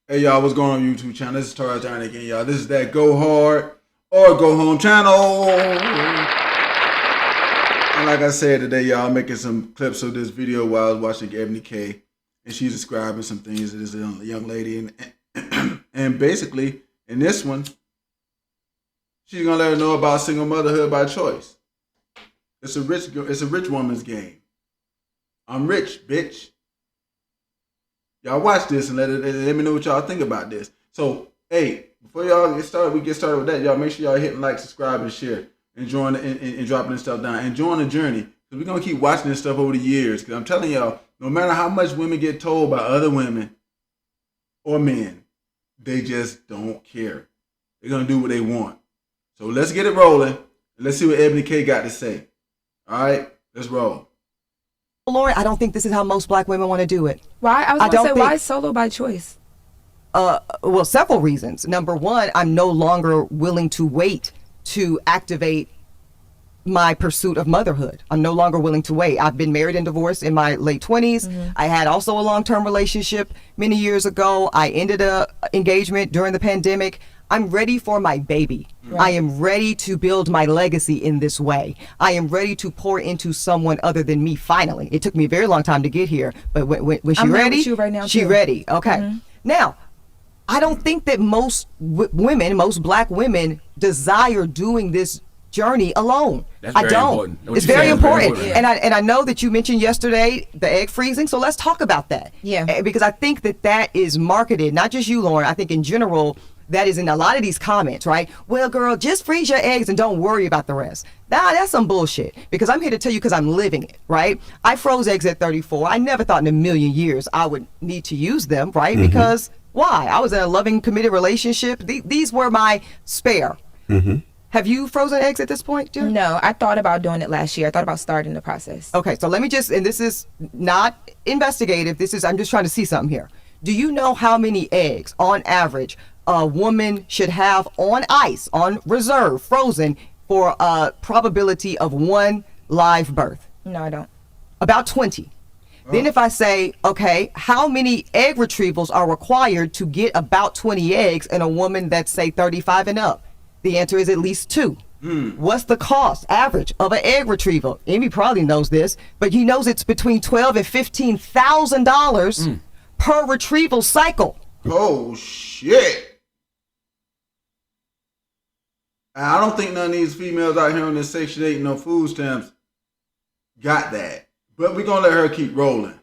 Hey y'all, what's going on YouTube channel? This is Tara Down again, y'all. This is that Go Hard or Go Home channel. And like I said today, y'all, I'm making some clips of this video while I was watching Eboni K, and she's describing some things to this young lady, and basically in this one, she's gonna let her know about single motherhood by choice. It's a rich woman's game. I'm rich, bitch. Y'all watch this and let me know what y'all think about this. So, hey, before y'all get started, with that. Y'all make sure y'all hitting like, subscribe, and share, and join and dropping this stuff down, and join the journey. Cause we're gonna keep watching this stuff over the years. Cause I'm telling y'all, no matter how much women get told by other women or men, they just don't care. They're gonna do what they want. So let's get it rolling. And let's see what Eboni K got to say. All right, let's roll. Lord, I don't think this is how most black women want to do it. Why? I was going to say, why solo by choice? Well, several reasons. Number one, I'm no longer willing to wait to activate my pursuit of motherhood. I'm no longer willing to wait. I've been married and divorced in my late 20s. Mm-hmm. I had also a long-term relationship many years ago. I ended an engagement during the pandemic. I'm ready for my baby. Right. I am ready to build my legacy in this way. I am ready to pour into someone other than me. Finally, it took me a very long time to get here, but when she ready, with you right now, she ready. Okay. Mm-hmm. Now, I don't think that most women, most black women, desire doing this journey alone. That's I don't. Important. It's very important. Yeah. And I know that you mentioned yesterday the egg freezing, so let's talk about that. Yeah. Because I think that is marketed, not just you, Lauren. I think in general, that is in a lot of these comments, right? Well, girl, just freeze your eggs and don't worry about the rest. Nah, that's some bullshit, because I'm here to tell you because I'm living it, right? I froze eggs at 34. I never thought in a million years I would need to use them, right? Mm-hmm. Because why? I was in a loving, committed relationship. These were my spare. Mm-hmm. Have you frozen eggs at this point, Jerry? No, I thought about doing it last year. I thought about starting the process. Okay, so let me just, and this is not investigative. I'm just trying to see something here. Do you know how many eggs on average a woman should have on ice, on reserve, frozen, for a probability of one live birth? No, I don't. About 20. Oh. Then if I say, okay, how many egg retrievals are required to get about 20 eggs in a woman that's, say, 35 and up? The answer is at least 2. What's the cost average of an egg retrieval? Amy probably knows this, but he knows it's between $12,000 and $15,000 per retrieval cycle. Oh, shit. I don't think none of these females out here on this Section 8 no food stamps got that. But we're going to let her keep rolling.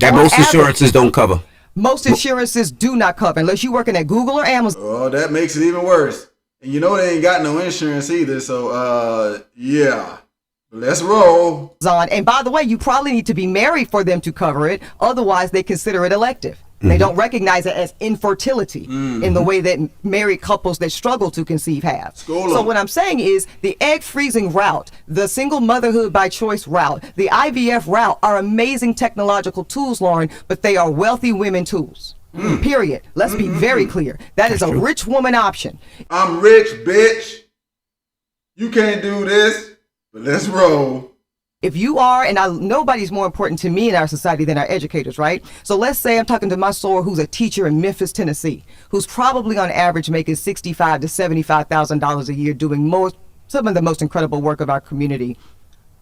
That most insurances don't cover. Most insurances do not cover unless you're working at Google or Amazon. Oh, that makes it even worse. And you know they ain't got no insurance either. So, yeah. Let's roll. And by the way, you probably need to be married for them to cover it. Otherwise, they consider it elective. Mm-hmm. They don't recognize it as infertility in the way that married couples that struggle to conceive have. So what I'm saying is the egg freezing route, the single motherhood by choice route, the IVF route are amazing technological tools, Lauren, but they are wealthy women tools. Period. Let's be very clear. That's a rich woman option. I'm rich, bitch. You can't do this, but let's roll. If you are, and nobody's more important to me in our society than our educators, right? So let's say I'm talking to my soror who's a teacher in Memphis, Tennessee, who's probably on average making $65,000 to $75,000 a year doing some of the most incredible work of our community.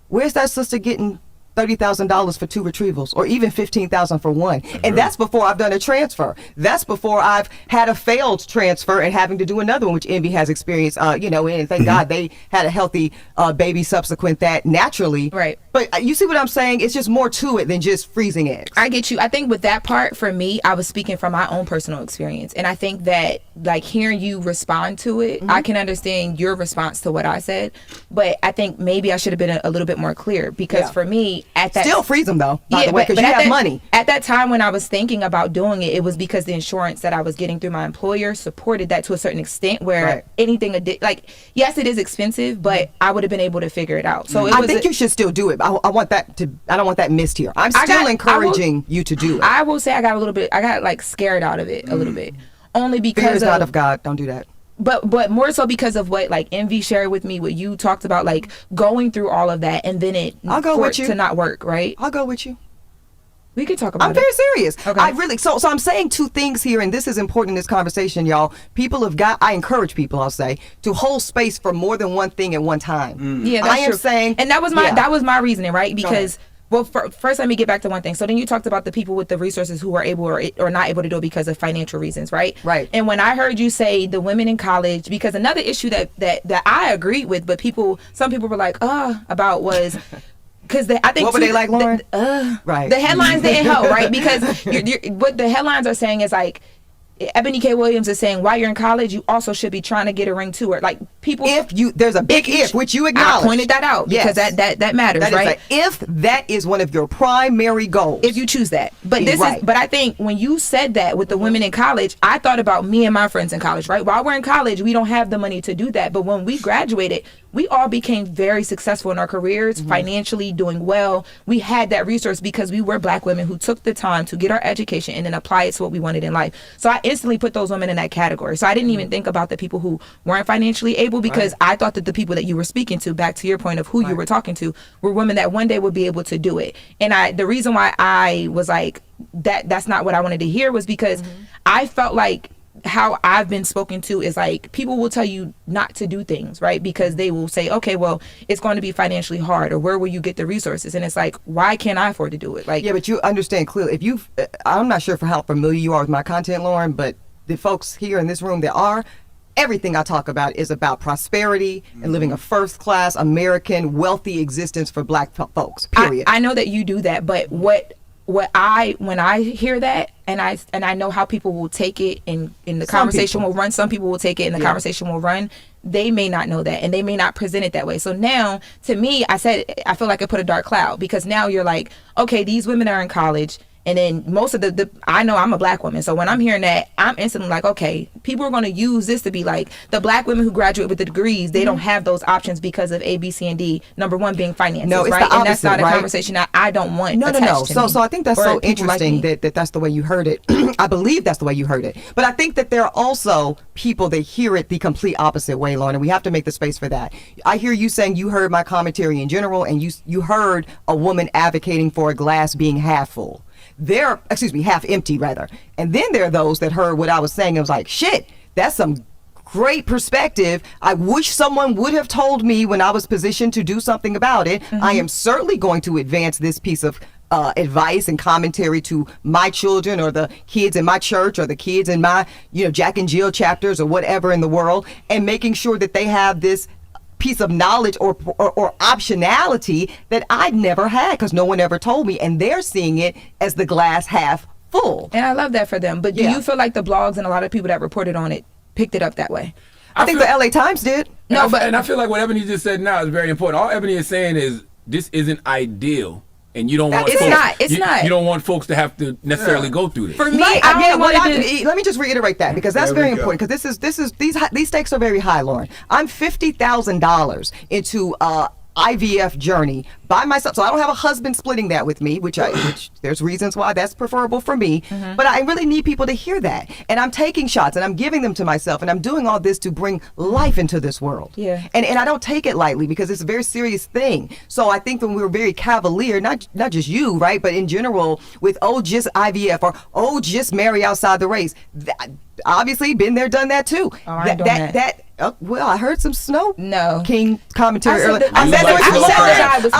Where's that sister getting $30,000 for 2 retrievals, or even $15,000 for one? And that's before I've done a transfer. That's before I've had a failed transfer and having to do another one, which Envy has experienced, and thank God they had a healthy baby subsequent that naturally. Right. But you see what I'm saying? It's just more to it than just freezing eggs. I get you. I think with that part, for me, I was speaking from my own personal experience. And I think that, like, hearing you respond to it, I can understand your response to what I said. But I think maybe I should have been a little bit more clear, because for me, at that still freeze them though, by the way, because you have money. At that time when I was thinking about doing it, it was because the insurance that I was getting through my employer supported that to a certain extent, where anything like, yes, it is expensive, but I would have been able to figure it out. So I think you should still do it. I don't want that missed here. I'm still encouraging you to do it. I will say I got like scared out of it a little bit, only because fear is not of God. Don't do that. But more so because of what, like, Envy shared with me, what you talked about, like going through all of that and then I'll go with you to not work, right? I'll go with you. We could talk about it. I'm very serious. Okay. I really so I'm saying two things here, and this is important in this conversation, y'all. People have got. I encourage people, I'll say, to hold space for more than one thing at one time. Yeah, that's I am true. saying, and that was my reasoning, right? Because. ahead. Well, first, let me get back to one thing. So then you talked about the people with the resources who are able or not able to do it because of financial reasons, right? Right. And when I heard you say the women in college, because another issue that I agreed with, but some people were like, about was. Because I think What were they like, Lauren? Right. The headlines didn't help, right? Because what the headlines are saying is like, Eboni K. Williams is saying while you're in college, you also should be trying to get a ring to her. Like people, there's a big if, which you acknowledge. I pointed that out because that matters, that right? If that is one of your primary goals, if you choose that. But but I think when you said that with the women in college, I thought about me and my friends in college, right? While we're in college, we don't have the money to do that, but when we graduated, we all became very successful in our careers, financially doing well. We had that resource because we were Black women who took the time to get our education and then apply it to what we wanted in life. So I instantly put those women in that category. So I didn't even think about the people who weren't financially able because I thought that the people that you were speaking to, back to your point of who you were talking to, were women that one day would be able to do it. And the reason why I was like, that's not what I wanted to hear was because I felt like how I've been spoken to is like people will tell you not to do things, right? Because they will say, okay, well, it's going to be financially hard, or where will you get the resources? And it's like, why can't I afford to do it? Like, yeah, but you understand clearly. If I'm not sure for how familiar you are with my content, Lauren, but the folks here in this room that are, everything I talk about is about prosperity and living a first-class American wealthy existence for Black folks. Period. I know that you do that, but when I hear that and I know how people will take it and the conversation will run, some people will take it and the conversation will run, they may not know that and they may not present it that way. So now to me, I feel like I put a dark cloud because now you're like, okay, these women are in college. And then most of I know I'm a Black woman. So when I'm hearing that, I'm instantly like, okay, people are going to use this to be like the Black women who graduate with the degrees. They don't have those options because of A, B, C, and D. Number one being finances, no, it's right? The opposite, and that's not a right? conversation that I don't want. No. So I think that's so interesting that's the way you heard it. I believe that's the way you heard it. But I think that there are also people that hear it the complete opposite way, Lauren, and we have to make the space for that. I hear you saying you heard my commentary in general, and you heard a woman advocating for a glass being half full. Half empty rather. And then there are those that heard what I was saying and was like, shit, that's some great perspective. I wish someone would have told me when I was positioned to do something about it. I am certainly going to advance this piece of advice and commentary to my children or the kids in my church or the kids in my, Jack and Jill chapters or whatever in the world, and making sure that they have this piece of knowledge or optionality that I'd never had because no one ever told me, and they're seeing it as the glass half full. And I love that for them. But do you feel like the blogs and a lot of people that reported on it picked it up that way? I think the LA Times did. And I feel like what Ebony just said now is very important. All Ebony is saying is this isn't ideal. And you don't want you don't want folks to have to necessarily go through this. For me, let me just reiterate that because that's very important because these stakes are very high, Lauren. I'm $50,000 into IVF journey by myself, so I don't have a husband splitting that with me, which there's reasons why that's preferable for me, but I really need people to hear that, and I'm taking shots and I'm giving them to myself, and I'm doing all this to bring life into this world. And I don't take it lightly because it's a very serious thing. So I think when we were very cavalier, not just you, right, but in general with just IVF or just marry outside the race, obviously been there, done that too. Well, I heard some Snow King commentary earlier. I said that I was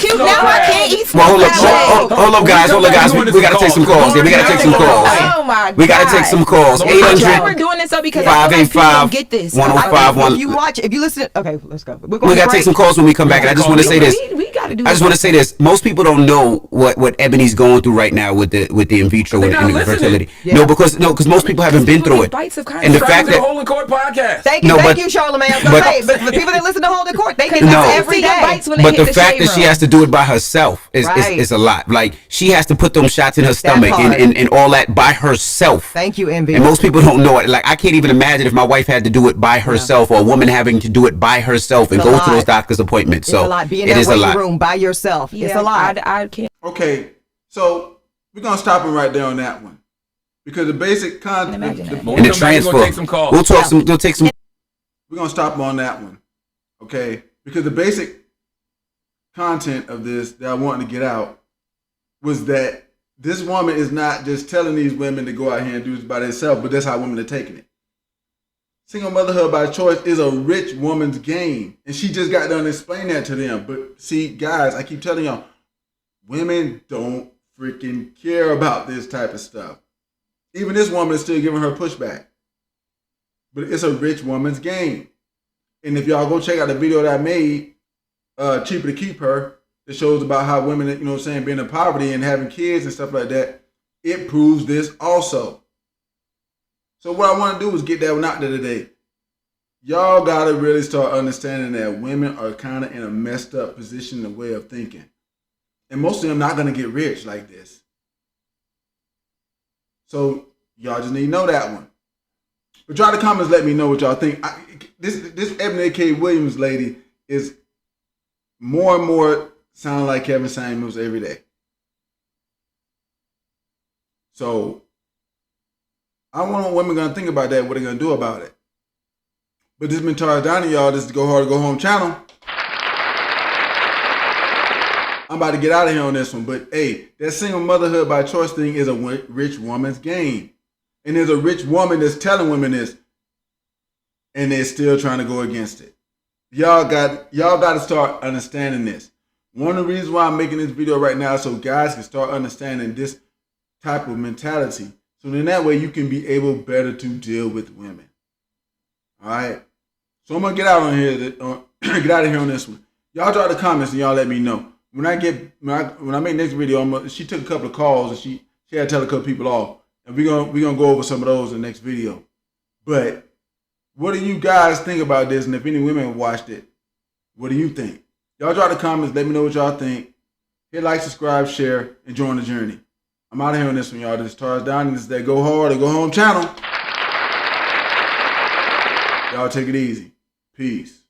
cute. Now I can't eat. Well, hold up, guys. We gotta take some calls. We gotta take some calls. Oh my God. We gotta take some calls. 800. We're doing this so because I feel like people don't get this. 105. If you listen, okay, let's go. We gotta take some calls when we come back. And I just want to say this. I just want to say this. Most people don't know what Ebony's going through right now with the in vitro and infertility. No, because most people haven't been through it. And the fact that Holding Court podcast. Thank you, Charlamagne. But the people that listen to Holding Court, they get that every day. But the fact that she has to do it by herself is a lot. Like she has to put them shots in her stomach and all that by herself. Thank you, Envy. And most people don't know it. Like I can't even imagine if my wife had to do it by herself or a woman having to do it by herself and go to those doctor's appointments. So it is a lot. Room by yourself. It's a lot. I can't. Okay, so we're gonna stop him right there on that one because the basic content and the transfer. We'll take some. We're gonna stop him on that one, okay? Because the basic content of this that I wanted to get out was that this woman is not just telling these women to go out here and do this by themselves, but that's how women are taking it. Single motherhood by choice is a rich woman's game. And she just got done explaining that to them. But see, guys, I keep telling y'all, women don't freaking care about this type of stuff. Even this woman is still giving her pushback. But it's a rich woman's game. And if y'all go check out the video that I made, Cheaper to Keep Her, that shows about how women, you know what I'm saying, being in poverty and having kids and stuff like that, it proves this also. So what I want to do is get that one out there today. Y'all got to really start understanding that women are kind of in a messed up position in the way of thinking. And most of them not going to get rich like this. So y'all just need to know that one. But try the comments, let me know what y'all think. This Eboni K. Williams lady is more and more sounding like Kevin Samuels every day. So I don't know what women going to think about that, what they're going to do about it. But this has been Charles Down to y'all. This is the Go Hard or Go Home channel. I'm about to get out of here on this one. But hey, that single motherhood by choice thing is a rich woman's game. And there's a rich woman that's telling women this. And they're still trying to go against it. Y'all got to start understanding this. One of the reasons why I'm making this video right now is so guys can start understanding this type of mentality. So then that way you can be able better to deal with women. All right. So I'm gonna get out on here. Get out of here on this one. Y'all drop the comments and y'all let me know. When I make next video, she took a couple of calls and she had to tell a couple people off, and we're gonna go over some of those in the next video. But what do you guys think about this? And if any women have watched it, what do you think? Y'all drop the comments. Let me know what y'all think. Hit like, subscribe, share, and join the journey. I'm out of here on this one, y'all. This is Charles Down, and this is that Go Hard or Go Home channel. Y'all take it easy. Peace.